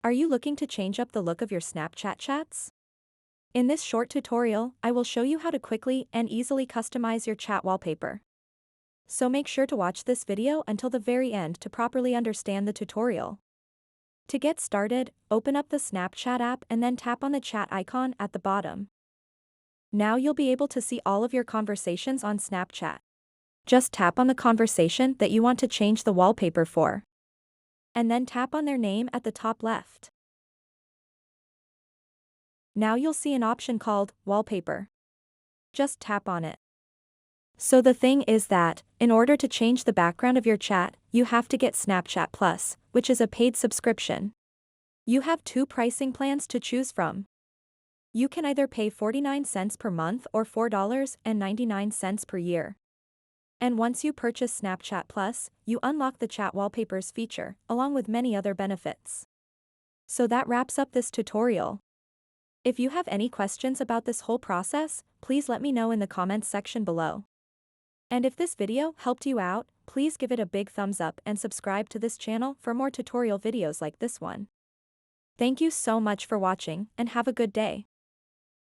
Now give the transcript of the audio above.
Are you looking to change up the look of your Snapchat chats? In this short tutorial, I will show you how to quickly and easily customize your chat wallpaper. So make sure to watch this video until the very end to properly understand the tutorial. To get started, open up the Snapchat app and then tap on the chat icon at the bottom. Now you'll be able to see all of your conversations on Snapchat. Just tap on the conversation that you want to change the wallpaper for. And then tap on their name at the top left. Now you'll see an option called Wallpaper. Just tap on it. So the thing is that, in order to change the background of your chat, you have to get Snapchat Plus, which is a paid subscription. You have two pricing plans to choose from. You can either pay 49 cents per month or $4.99 per year. And once you purchase Snapchat Plus, you unlock the chat wallpapers feature, along with many other benefits. So that wraps up this tutorial. If you have any questions about this whole process, please let me know in the comments section below. And if this video helped you out, please give it a big thumbs up and subscribe to this channel for more tutorial videos like this one. Thank you so much for watching and have a good day.